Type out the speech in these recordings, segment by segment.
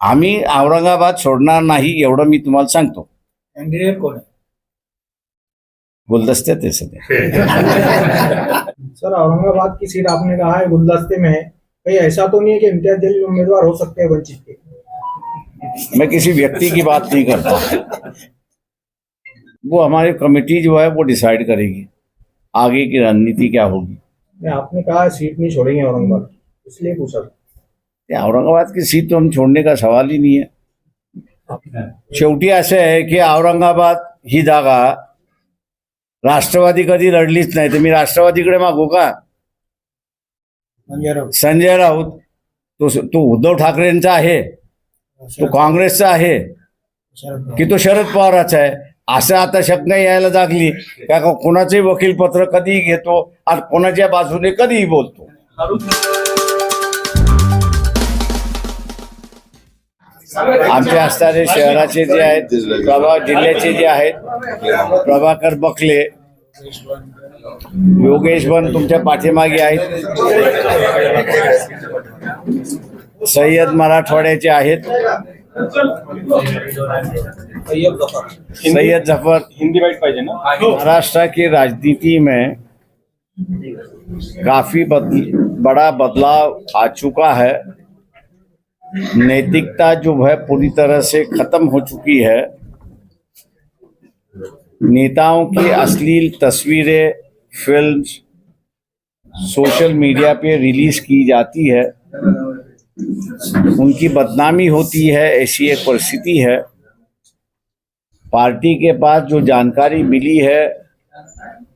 आम्ही औरंगाबाद सोडणार नाही एवढं मी तुम्हाला सांगतो. कैंडिडेट कौन है? गुलदस्ते ते सध्या. सर, औरंगाबाद की सीट आपने कहा है गुलदस्ते में है, कहीं ऐसा तो नहीं है कि इम्तियाज जलील उम्मीदवार हो सकते हैं वंचित के? मैं किसी व्यक्ति की बात नहीं करता, वो हमारी कमेटी जो है वो डिसाइड करेगी आगे की रणनीति क्या होगी. नहीं, आपने कहा है सीट नहीं छोड़ेंगे औरंगाबाद, इसलिए पूछा. औरंगाबाद की सीट तो हम छोड़ने का सवाल ही नहीं है. शेवटी असं आहे की औरंगाबाद ही जागा राष्ट्रवादी कधी लढलीच नाही, तर मी राष्ट्रवादीकडे मागू का? संजय राऊत तो उद्धव ठाकरेंचा आहे, तो काँग्रेसचा आहे की तो शरद पवाराचा आहे, असं आता शंका यायला लागली का कोणाचंही वकील पत्र कधीही घेतो आणि कोणाच्या बाजूने कधीही बोलतो. आमच्या असणारे शहराचे जे आहेत, जिल्ह्याचे जे आहेत, प्रभाकर बखले, योगेश बन तुमच्या पाठीमागे आहेत, सय्यद मराठवाड्याचे आहेत, सैयद जफर. हिंदी वाइट पाहिजे ना. महाराष्ट्र की राजनीति में काफी बड़ा बदलाव आ चुका है. नैतिकता जो है पूरी तरह से खत्म हो चुकी है. नेताओं की अश्लील तस्वीरें, फिल्म्स सोशल मीडिया पे रिलीज की जाती है, उनकी बदनामी होती है, ऐसी एक परिस्थिति है. पार्टी के पास जो जानकारी मिली है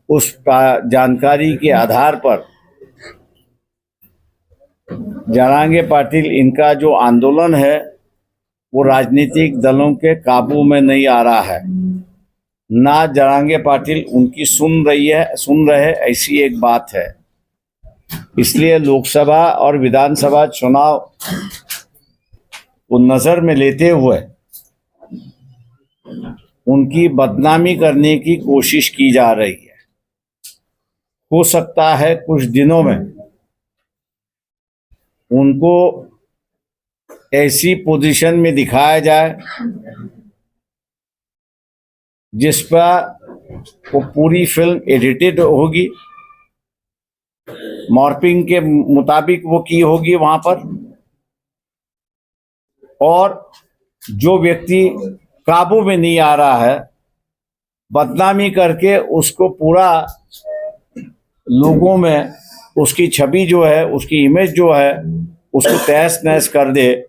उस जानकारी के आधार पर जरांगे पाटिल इनका जो आंदोलन है वो राजनीतिक दलों के काबू में नहीं आ रहा है. ना जरांगे पाटिल उनकी सुन रहे ऐसी एक बात है. इसलिए लोकसभा और विधानसभा चुनाव को नजर में लेते हुए उनकी बदनामी करने की कोशिश की जा रही है. हो सकता है कुछ दिनों में उनको ऐसी पोजीशन में दिखाया जाए जिस पर वो पूरी फिल्म एडिटेड होगी, मॉर्फिंग के मुताबिक वो की होगी वहां पर, और जो व्यक्ति काबू में नहीं आ रहा है बदनामी करके उसको पूरा लोगों में उसकी छवि जो है, उसकी इमेज जो है उसको तहस नहस कर दे,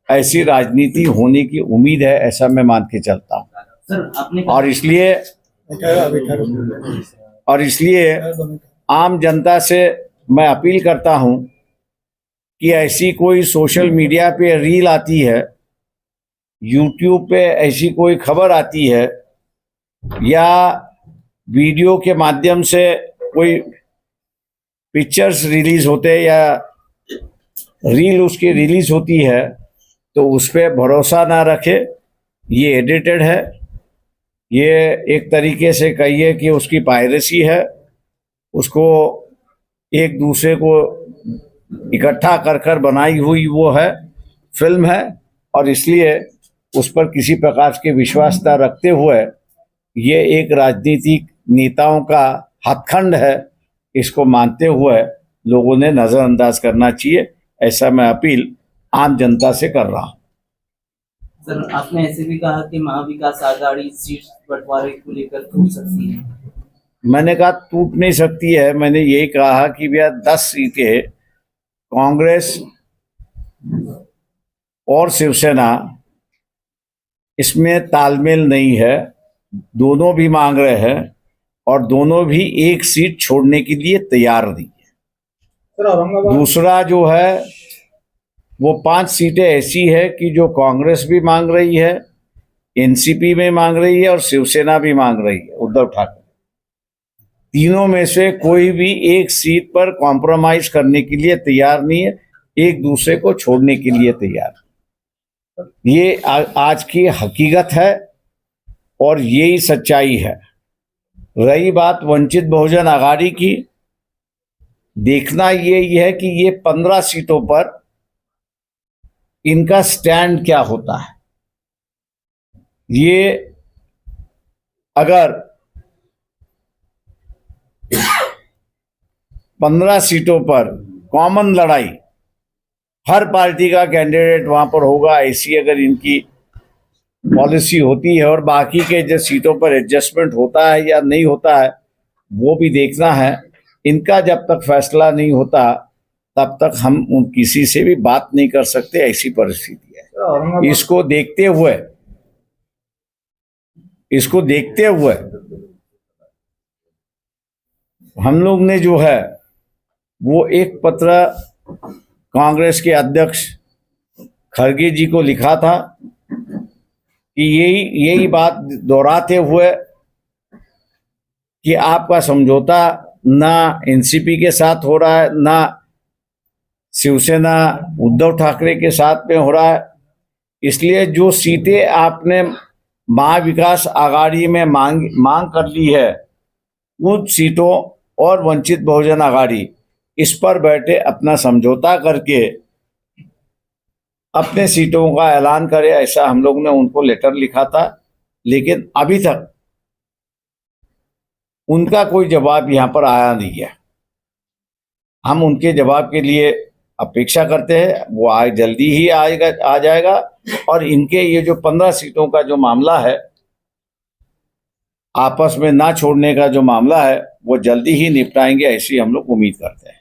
ऐसी राजनीति होने की उम्मीद है. ऐसा मैं मान के चलता हूं. और इसलिए आम जनता से मैं अपील करता हूं कि ऐसी कोई सोशल मीडिया पे रील आती है, यूट्यूब पे ऐसी कोई खबर आती है, या वीडियो के माध्यम से कोई पिक्चर्स रिलीज होते हैं या रील उसकी रिलीज होती है, तो उस पर भरोसा ना रखे. ये एडिटेड है, ये एक तरीके से कहिए कि उसकी पायरेसी है, उसको एक दूसरे को इकट्ठा कर कर बनाई हुई वो है फिल्म है. और इसलिए उस पर किसी प्रकार के विश्वास न रखते हुए ये एक राजनीतिक नेताओं का हथखंड है, इसको मानते हुए लोगों ने नजरअंदाज करना चाहिए. ऐसा मैं अपील आम जनता से कर रहा हूं. सर, आपने ऐसे भी कहा कि महाविकास आघाड़ी सीट बंटवारे को लेकर टूट सकती है. मैंने कहा टूट नहीं सकती है. मैंने यही कहा कि भैया 10 सीटें कांग्रेस और शिवसेना, इसमें तालमेल नहीं है. दोनों भी मांग रहे हैं और दोनों भी एक सीट छोड़ने के लिए तैयार नहीं है. दूसरा जो है वो 5 सीटें ऐसी है कि जो कांग्रेस भी मांग रही है, एनसीपी में मांग रही है और शिवसेना भी मांग रही है, उद्धव ठाकरे. तीनों में से कोई भी एक सीट पर कॉम्प्रोमाइज करने के लिए तैयार नहीं है, एक दूसरे को छोड़ने के लिए तैयार. ये आज की हकीकत है और यही सच्चाई है. रही बात वंचित बहुजन आघाड़ी की, देखना ये है कि ये 15 सीटों पर इनका स्टैंड क्या होता है। ये अगर 15 सीटों पर कॉमन लड़ाई, हर पार्टी का कैंडिडेट वहां पर होगा, ऐसी अगर इनकी पॉलिसी होती है और बाकी के जो सीटों पर एडजस्टमेंट होता है या नहीं होता है वो भी देखना है। इनका जब तक फैसला नहीं होता तब तक हम किसी से भी बात नहीं कर सकते, ऐसी परिस्थिति है। सर, औरंगाबाद इसको देखते हुए हम लोग ने जो है वो एक पत्र कांग्रेस के अध्यक्ष खड़गे जी को लिखा था कि यही बात दोहराते हुए कि आपका समझौता ना एनसीपी के साथ हो रहा है, ना शिवसेना उद्धव ठाकरे के साथ में हो रहा है, इसलिए जो सीटें आपने महाविकास आघाड़ी में मांग कर ली है उन सीटों और वंचित बहुजन आघाड़ी इस पर बैठे अपना समझौता करके अपने सीटों का ऐलान करे, ऐसा हम लोग ने उनको लेटर लिखा था। लेकिन अभी तक उनका कोई जवाब यहाँ पर आया नहीं है। हम उनके जवाब के लिए अपेक्षा करते हैं, वो आज जल्दी ही आ जाएगा और इनके ये जो 15 सीटों का जो मामला है, आपस में ना छोड़ने का जो मामला है, वो जल्दी ही निपटाएंगे, ऐसी हम लोग उम्मीद करते हैं।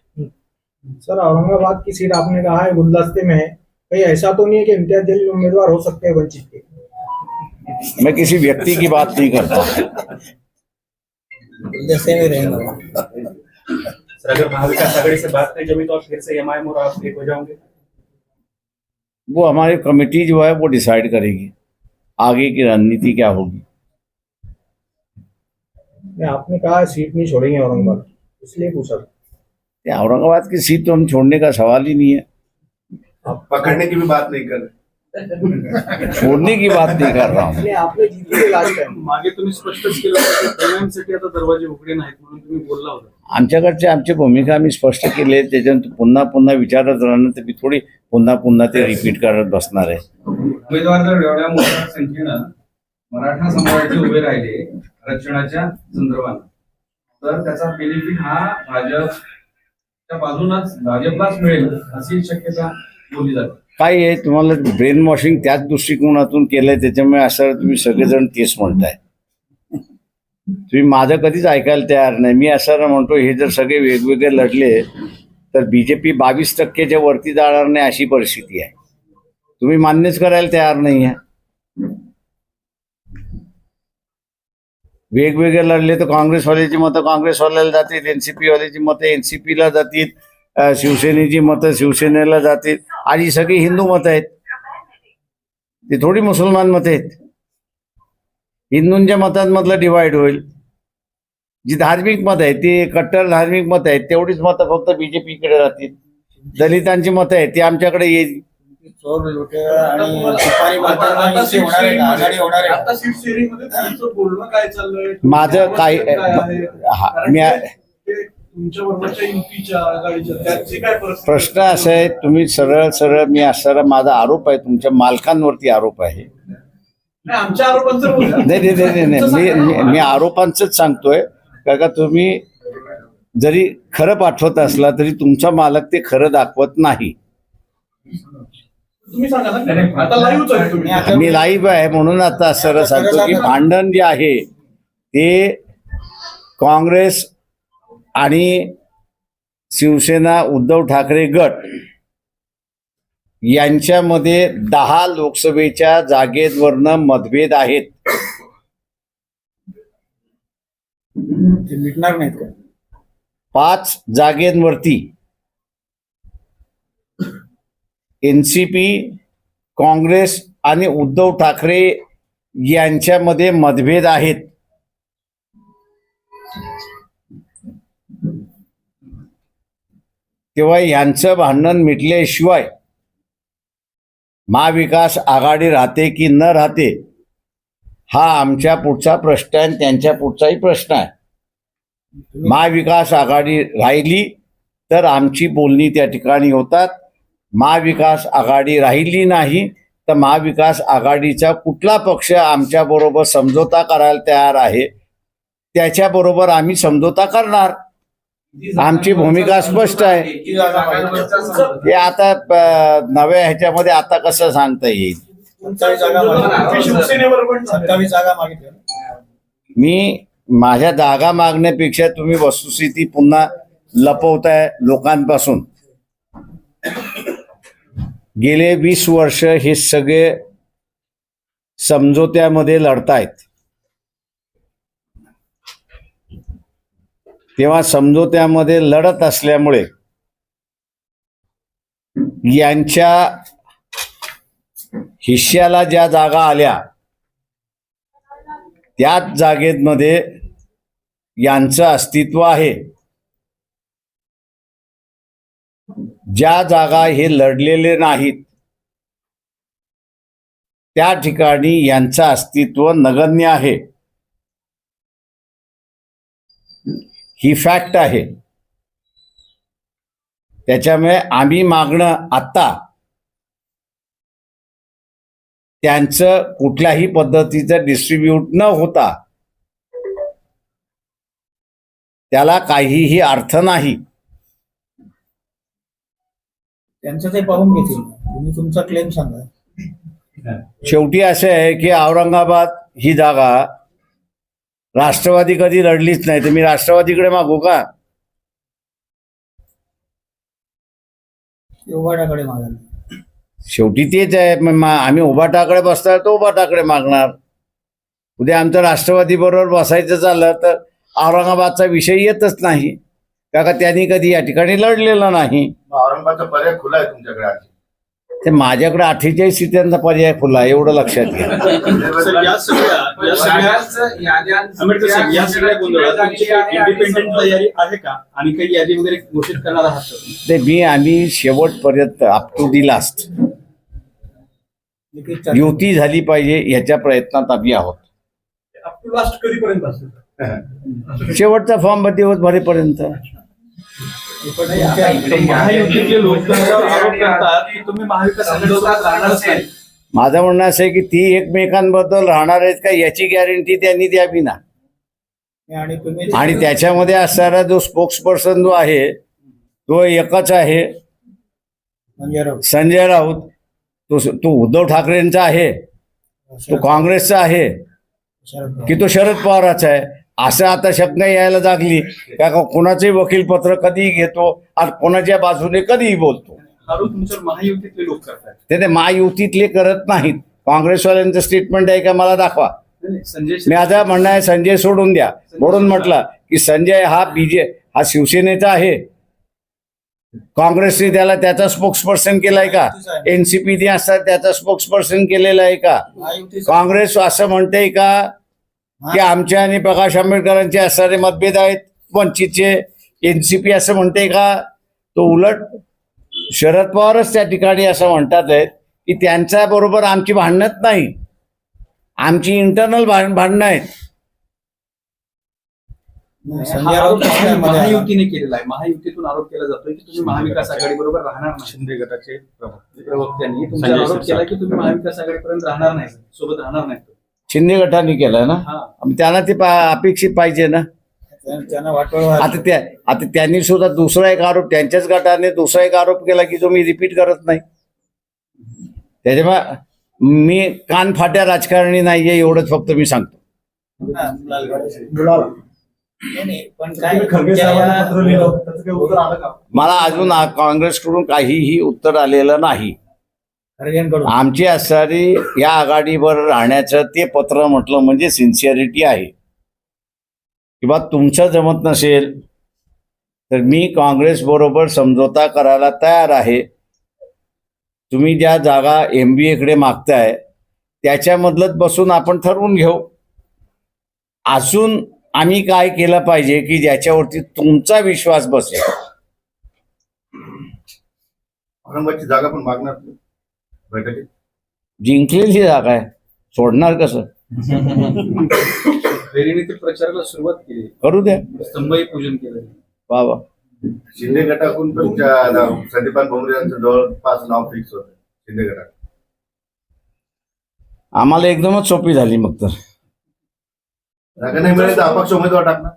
सर, औरंगाबाद की सीट आपने कहा है गुलदस्ते में है, कहीं ऐसा तो नहीं है कि इम्तियाज जलील उम्मीदवार हो सकते हैं वंचित के? मैं किसी व्यक्ति की बात नहीं करता। गुलदस्ते में रहेंगे। सर, अगर महाविकास आघाड़ी से बात नहीं जमी तो आप फिर से एमआईएम और आप एक हो जाओगे? वो हमारी कमेटी जो है वो डिसाइड करेगी आगे की रणनीति क्या होगी। आपने कहा सीट नहीं छोड़ेंगे औरंगाबाद, इसलिए पूछा। औरंगाबाद की सीट तो हम छोड़ने का सवाल ही नहीं है। पकड़ने की भी बात नहीं कर रहे, छोड़ने की बात नहीं कर रहा हूँ। आपने जिंकली लास्ट टाइम मागे तुम्ही स्पष्टच केलं होतं की प्रेमांसाठी आता दरवाजे उघडे नाहीत म्हणून तुम्ही बोलला होता। आमच्याकडचे आमची भूमिका आम्ही स्पष्ट केली आहे, त्याच्यानंतर पुन्हा पुन्हा विचारत राहणं तर मी थोडी पुन्हा पुन्हा ते रिपीट करत बसणार आहे। उमेदवार जर एवढ्या मोठ्या संख्येनं मराठा समाजाचे उभे राहिले आरक्षणाच्या संदर्भात तर त्याचा बेनिफिट हा भाजपच्या बाजूनच भाजपलाच मिळेल अशी शक्यता बोलली जाते। काय आहे, तुम्हाला ब्रेन वॉशिंग त्याच दृष्टिकोनातून केलंय, त्याच्यामुळे असं तुम्ही सगळेजण तेच म्हणताय। तुम्ही माझं कधीच ऐकायला तयार नाही। मी असं म्हणतो हे जर सगळे वेगवेगळे लढले तर बीजेपी 22%च्या वरती जाणार नाही अशी परिस्थिती आहे। तुम्ही मान्यच करायला तयार नाही आहे। वेगवेगळे लढले तर काँग्रेसवाल्याची मतं काँग्रेसवाल्याला जातील, एनसीपी वाल्याची मतं एनसीपीला जातील, शिवसेनेची मतं शिवसेनेला जातील, आणि सगळी हिंदू मतं आहेत, ते थोडी मुसलमान मतं आहेत। हिंदूंच्या मतांमधलं डिवाइड होईल। जी धार्मिक मतं आहेत ती कट्टर धार्मिक मतं आहेत, तेवढीच मतं फक्त बीजेपीकडे राहतील। दलितांची मतं आहेत ती आमच्याकडे येईल। आता सीट शेअरिंग मध्ये तुमचं बोलणं काय चाललंय? माझं काय मी तुमच्या बरोबरच्या युतीच्या आघाडीच्या त्याची काय परिस्थिती? प्रश्न असा आहे, तुम्ही सरळ सरळ मी असणारा माझा आरोप आहे, तुमच्या मालकांवरती आरोप आहे। नाही, आमच्या आरोपांचं बोला. नाही, मी आरोपांचंच सांगतोय, कारण का तुम्ही जरी खरं पाठवत असला तरी तुमचा मालक ते खरं दाखवत नाही। तुम्ही सांगा ना, आता लाईव्हच आहे तुम्ही। मी लाईव्ह आहे म्हणून आता सरळ सांगतो की भांडण जे आहे ते काँग्रेस आणि शिवसेना उद्धव ठाकरे गट यांच्यामध्ये 10 लोकसभेच्या जागेवरनं मतभेद आहेत। ते मिटणार नाहीत का? 5 जागेंवरती एनसीपी, काँग्रेस आणि उद्धव ठाकरे यांच्यामध्ये मतभेद आहेत। तेव्हा यांचं भांडण मिटल्याशिवाय महाविकास आघाडी राहते की न राहते हा आमच्या पुढचा प्रश्न आहे, त्यांच्या पुढचाही प्रश्न आहे। महाविकास आघाडी राहिली तर आमची बोलणी त्या ठिकाणी होतात, महाविकास आघाडी राहिली नाही तर महाविकास आघाडीचा कुठला पक्ष आमच्या बरोबर समझोता करायला तयार आहे त्याच्याबरोबर आम्ही समझोता करणार. आमची भूमिका स्पष्ट आहे. हे आता नव्या ह्याच्यामध्ये आता कसं सांगता येईल. 27 जागा मागितल्या. मी माझ्या जागा मागण्यापेक्षा तुम्ही वस्तुस्थिती पुन्हा लपवताय लोकांपासून. गेले 20 वर्ष हे सगळे समझोत्यामध्ये लढतायत. तेव्हा समझोत्यामध्ये लढत असल्यामुळे यांच्या हिश्श्याला ज्या जागा आल्या त्याच जागेमध्ये यांचं अस्तित्व आहे. ज्या जागा हे लढलेले नाहीत त्या ठिकाणी यांचं अस्तित्व नगण्य आहे. ही फॅक्ट आहे. त्याच्यामुळे आम्ही मागणं आत्ता त्यांचं कुठल्याही पद्धतीचं डिस्ट्रीब्यूट न होता त्याला काहीही अर्थ नाही. त्यांचं ते पाहून घेतील. तुम्ही तुमचा क्लेम सांगा. शेवटी असं आहे की औरंगाबाद ही जागा राष्ट्रवादी कधी लढलीच नाही तर मी राष्ट्रवादीकडे मागू का. उभाटाकडे मागायला. शेवटी तेच आहे. आम्ही उभाटाकडे बसणार तो उभाटाकडे मागणार. उद्या आमचं राष्ट्रवादी बरोबर बसायचं चाललं तर औरंगाबादचा विषय येतच नाही का त्यांनी कधी या ठिकाणी लढलेलं नाही. औरंगाबादचा पर्याय खुला आहे तुमच्याकडे आज. ते माझ्याकडे 48 सीटांचा पर्याय खुला आहे एवढं लक्षात घ्या. सर, या सगळ्या गोंधळात तुमची काही इंडिपेंडेंट तयारी आहे का आणि काही यादी वगैरे घोषित करणार आहात का तुम्ही? ते आम्ही शेवटपर्यंत अप टू दी लास्ट युती झाली पाहिजे याच्या प्रयत्नात आम्ही आहोत. लास्ट कधीपर्यंत असेल? शेवटचा फॉर्म दिवस भरेपर्यंत. महायुतीतले लोक त्याच्यावर आरोप करतात की तुम्ही महाविकास आघाडीसोबत राहणारच नाही. माझं म्हणणं असं आहे की ती एकमेकांबद्दल राहणार आहेत का याची गॅरंटी त्यांनी द्यावी ना. आणि तुम्ही आणि त्याच्यामध्ये असणारा जो स्पोक्स पर्सन जो आहे तो एकच आहे संजय राऊत. तो उद्धव ठाकरेंचा आहे, तो काँग्रेसचा आहे की तो शरद पवाराचा आहे. असं आता शंका यायला लागली का कोणाचंही वकीलपत्र कधीही घेतो आणि कोणाच्या बाजूने कधीही बोलतो. आरोप तुमच्यावर महायुतीतले लोक करतात. ते महायुतीतले करत नाहीत. काँग्रेसवाल्यांचं स्टेटमेंट आहे का मला दाखवा. संजय मी आता म्हणणं आहे संजय सोडून द्या. म्हणून म्हटलं की संजय हा शिवसेनेचा आहे. काँग्रेसने त्याला त्याचा स्पोक्सपर्सन केलाय का. एनसीपीने असतात त्याचा स्पोक्सपर्सन केलेला आहे का. काँग्रेस असं म्हणते का की आमच्या आणि प्रकाश आंबेडकरांचे असणारे मतभेद आहेत वंचितचे. एनसीपी असं म्हणते का. तो उलट शरद पवारच त्या ठिकाणी असं म्हणतात आहेत की त्यांच्या बरोबर आमची भांडणच नाही, आमची इंटरनल भांडणं आहेत. महायुतीने केलेला आहे. महायुतीतून आरोप केला जातोय की तुम्ही महाविकास आघाडी बरोबर राहणार नाही. शिंदे गटाचे प्रवक्त्यांनी तुमच्यावर आरोप केला की तुम्ही महाविकास आघाडीपर्यंत राहणार नाही, सोबत राहणार नाही. शिंदे गटाने केलाय ना. त्यांना ते अपेक्षित पाहिजे ना. त्यांना वाटवळ. आता त्यांनी सुद्धा दुसरा एक आरोप त्यांच्याच गटाने दुसरा एक आरोप केला की जो मी रिपीट करत नाही. त्याच्यामुळे मी कानफाट्या राजकारणी नाहीये एवढंच फक्त मी सांगतो. पण काय पत्र लिहिलं त्याचं काही उत्तर आलं का? मला अजून काँग्रेसकडून काहीही उत्तर आलेलं नाही. आमची असणारी या आघाडीवर राहण्याचं ते पत्र म्हटलं म्हणजे सिन्सिअरिटी आहे. किंवा तुमचं जमत नसेल तर मी काँग्रेस बरोबर समझोता करायला तयार आहे. तुम्ही ज्या जागा MBA कडे मागताय त्याच्यामधलंच बसून आपण ठरवून घेऊ. अजून आम्ही काय केलं पाहिजे की ज्याच्यावरती तुमचा विश्वास बसेल. औरंगाबादची जागा पण मागणार बैठकीत. जिंकलेली जागा आहे, सोडणार कसं. फेरीने प्रचाराला सुरुवात केली, करू द्या. स्तंभही पूजन केलं. वा वा. शिंदे गटाकडून पण संदीपान भुमरे यांचं जवळपास नाव फिक्स होतं शिंदे गटात. आम्हाला एकदमच सोपी झाली मग तर. जागा नाही मिळेल तर अपक्ष उमेदवार टाकणार.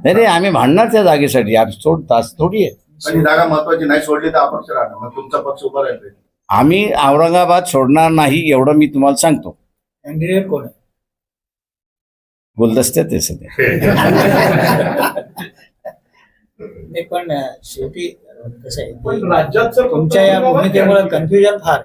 नाही रे, आम्ही भांडणार त्या जागेसाठी. आज तास थोडी आहे. पण ही जागा महत्वाची नाही सोडली तर अपक्ष राहणार. मग तुमचा पक्ष उभा राहील. आम्ही औरंगाबाद सोडणार नाही एवढं मी तुम्हाला सांगतो. कॅन्डिडेट कोण आहे? गुलदस्त्यात आहे सध्या. नाही, पण शेवटी कसं आहे, पण राज्यात सर तुमच्या या भूमिकेमुळे कन्फ्युजन फार